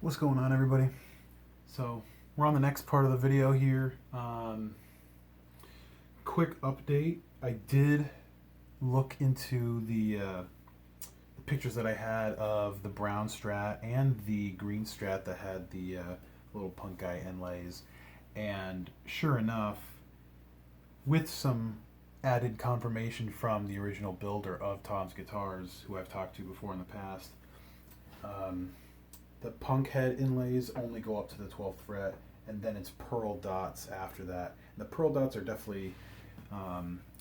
What's going on, everybody? So we're on the next part of the video here. Quick update. I did look into the pictures that I had of the brown Strat and the green Strat that had the little punk guy inlays, and sure enough, with some added confirmation from the original builder of Tom's Guitars, who I've talked to before in the past, the punk head inlays only go up to the 12th fret, and then it's pearl dots after that. And the pearl dots are definitely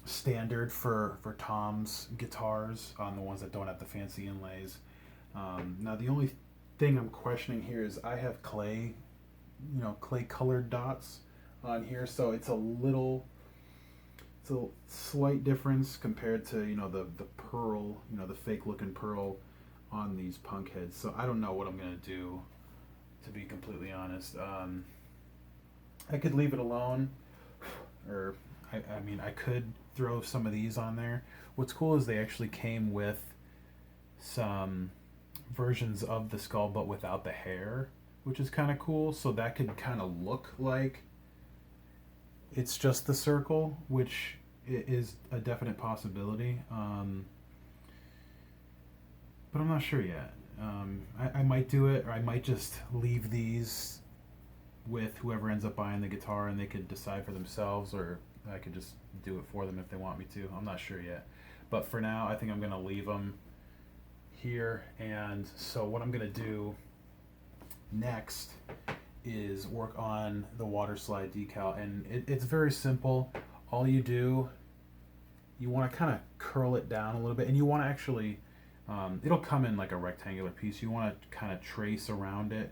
standard for Tom's guitars, on the ones that don't have the fancy inlays. Now the only thing I'm questioning here is I have clay colored dots on here, so it's a slight difference compared to the pearl, the fake looking pearl on these punk heads. So I don't know what I'm gonna do, to be completely honest. I could leave it alone, or I could throw some of these on there. What's cool is they actually came with some versions of the skull but without the hair, which is kind of cool. So that could kind of look like it's just the circle, which is a definite possibility. But I'm not sure yet. I might do it, or I might just leave these with whoever ends up buying the guitar, and they could decide for themselves, or I could just do it for them if they want me to. I'm not sure yet. But for now, I think I'm going to leave them here. And so what I'm going to do next is work on the Waterslide Decal. And it's very simple. All you do, you want to kind of curl it down a little bit, and you want to actually, it'll come in like a rectangular piece. You want to kind of trace around it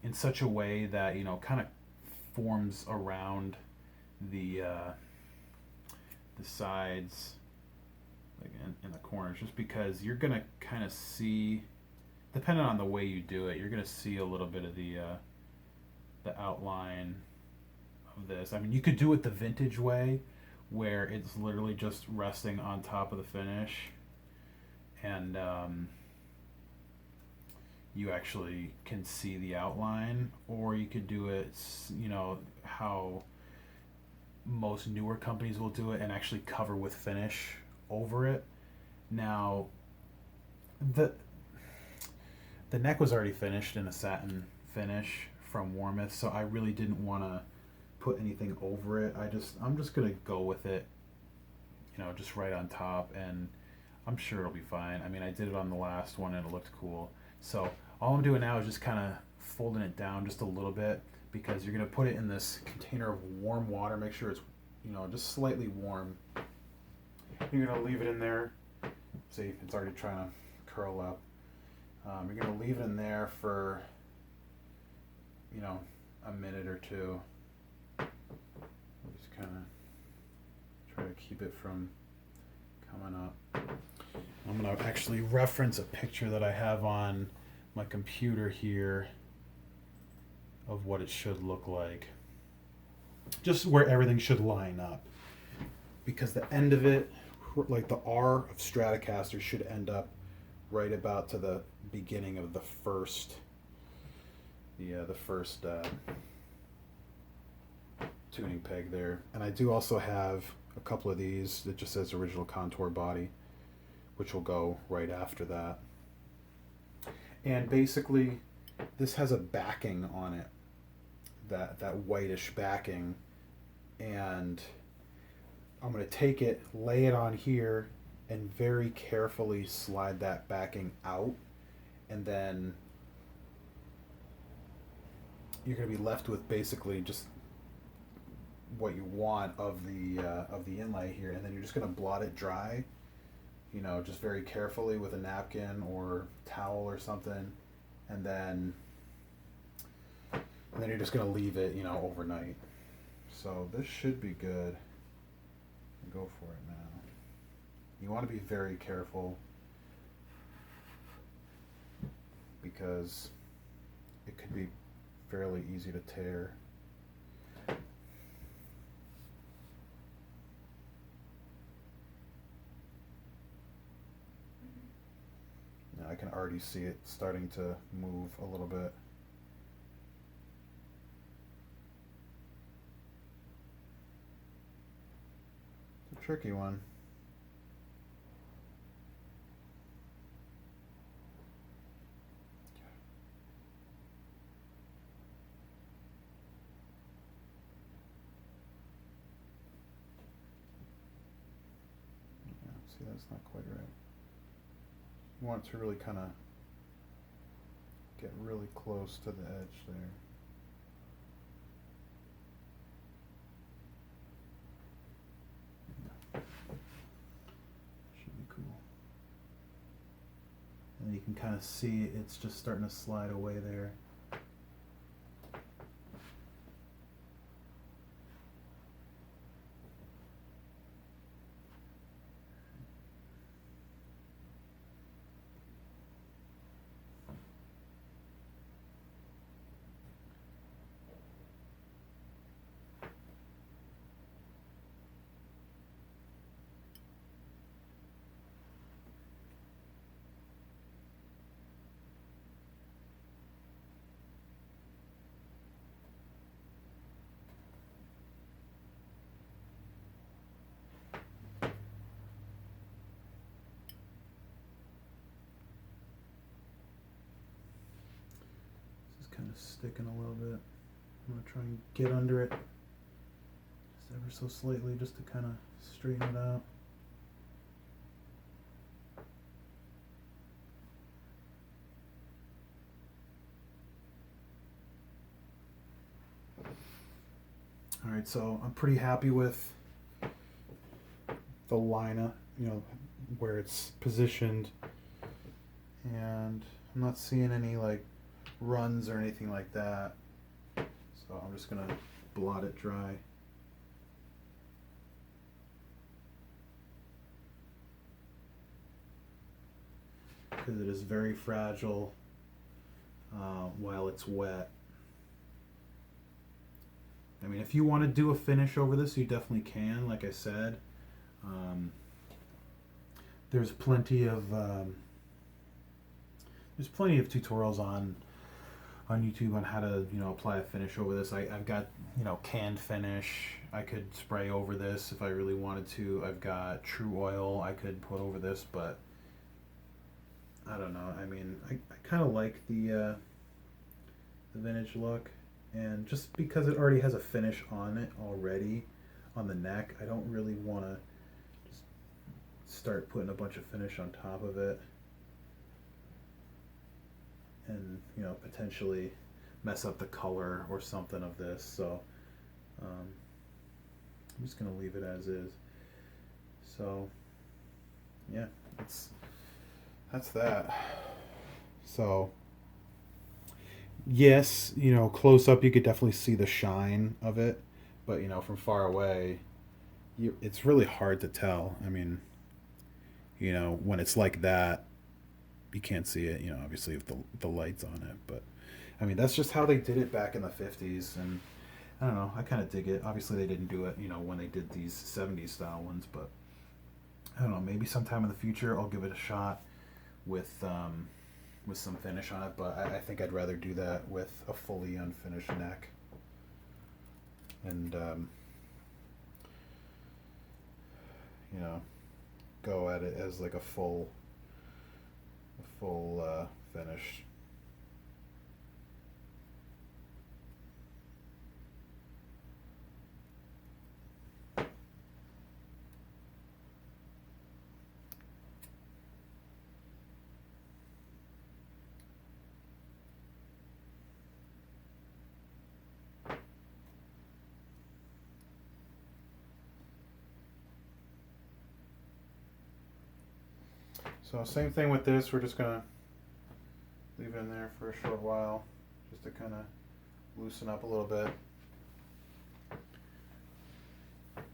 in such a way that kind of forms around the sides, like in the corners, just because you're gonna kind of see, depending on the way you do it, you're gonna see a little bit of the outline of this. I mean, you could do it the vintage way, where it's literally just resting on top of the finish, and you actually can see the outline. Or you could do it, how most newer companies will do it, and actually cover with finish over it. Now, the neck was already finished in a satin finish from Warmouth, so I really didn't want to put anything over it. I'm just gonna go with it, just right on top, and I'm sure it'll be fine. I mean, I did it on the last one and it looked cool. So all I'm doing now is just kind of folding it down just a little bit, because you're gonna put it in this container of warm water. Make sure it's just slightly warm. You're gonna leave it in there. See, it's already trying to curl up. You're gonna leave it in there for a minute or two. Just kind of try to keep it from coming up. I'm going to actually reference a picture that I have on my computer here of what it should look like. Just where everything should line up. Because the end of it, like the R of Stratocaster, should end up right about to the beginning of the first tuning peg there. And I do also have a couple of these that just says original contour body, which will go right after that. And basically, this has a backing on it, that whitish backing, and I'm going to take it, lay it on here, and very carefully slide that backing out, and then you're going to be left with basically just what you want of the inlay here, and then you're just going to blot it dry, just very carefully with a napkin or towel or something, and then you're just going to leave it overnight. So this should be good. Go for it now. You want to be very careful, because it could be fairly easy to tear. Now I can already see it starting to move a little bit. It's a tricky one. See, that's not quite right. You want it to really kind of get really close to the edge there. Yeah. Should be cool. And you can kind of see it's just starting to slide away there. Kind of sticking a little bit. I'm going to try and get under it just ever so slightly just to kind of straighten it out. Alright, so I'm pretty happy with the lineup, where it's positioned, and I'm not seeing any like runs or anything like that, so I'm just gonna blot it dry. Because it is very fragile while it's wet. I mean, if you want to do a finish over this, you definitely can. Like I said, there's plenty of tutorials on YouTube on how to apply a finish over this. I've got canned finish. I could spray over this if I really wanted to. I've got true oil I could put over this, but I don't know. I mean, I kind of like the vintage look, and just because it already has a finish on it already on the neck, I don't really want to just start putting a bunch of finish on top of it and potentially mess up the color or something of this. So I'm just gonna leave it as is. So yeah, that's that. So yes, close up you could definitely see the shine of it, but from far away it's really hard to tell. I mean, when it's like that, you can't see it, obviously with the lights on it, but I mean, that's just how they did it back in the 50s, and I don't know, I kind of dig it. Obviously they didn't do it, when they did these 70s style ones, but I don't know, maybe sometime in the future I'll give it a shot with some finish on it, but I think I'd rather do that with a fully unfinished neck, and go at it as like a full finish. So same thing with this, we're just gonna leave it in there for a short while just to kind of loosen up a little bit,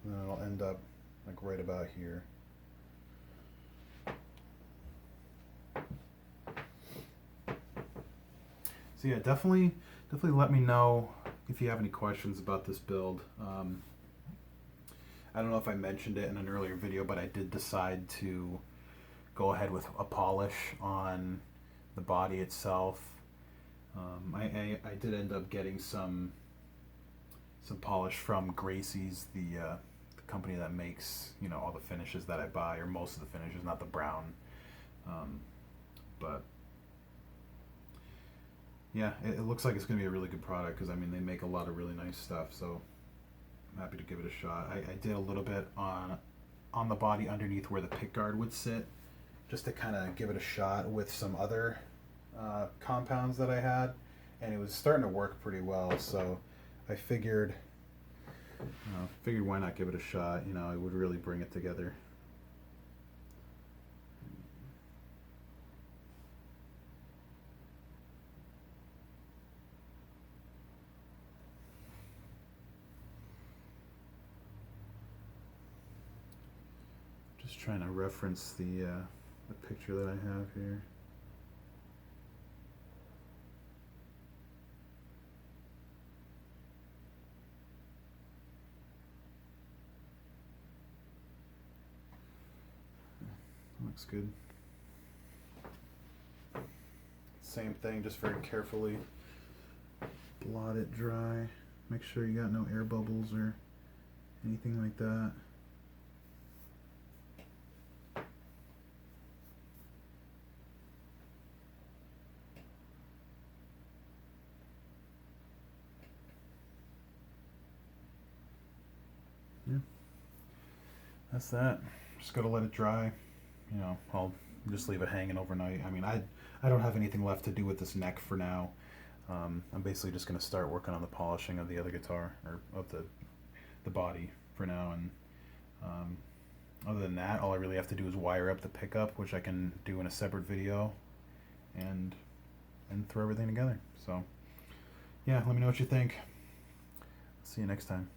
and then it'll end up like right about here. So yeah, definitely let me know if you have any questions about this build. I don't know if I mentioned it in an earlier video, but I did decide to go ahead with a polish on the body itself. I did end up getting some polish from Gracie's, the company that makes, you know, all the finishes that I buy, or most of the finishes, not the brown. But yeah, it looks like it's going to be a really good product, because I mean, they make a lot of really nice stuff, so I'm happy to give it a shot. I did a little bit on the body underneath where the pick guard would sit, just to kind of give it a shot with some other compounds that I had, and it was starting to work pretty well, so I figured why not give it a shot. You know, it would really bring it together. Just trying to reference the picture that I have here. Looks good. Same thing, just very carefully blot it dry. Make sure you got no air bubbles or anything like that. Yeah, that's that. Just gotta let it dry. You know, I'll just leave it hanging overnight. I mean, I don't have anything left to do with this neck for now. I'm basically just going to start working on the polishing of the other guitar, or of the body for now. And other than that, all I really have to do is wire up the pickup, which I can do in a separate video, and throw everything together. So yeah, let me know what you think. See you next time.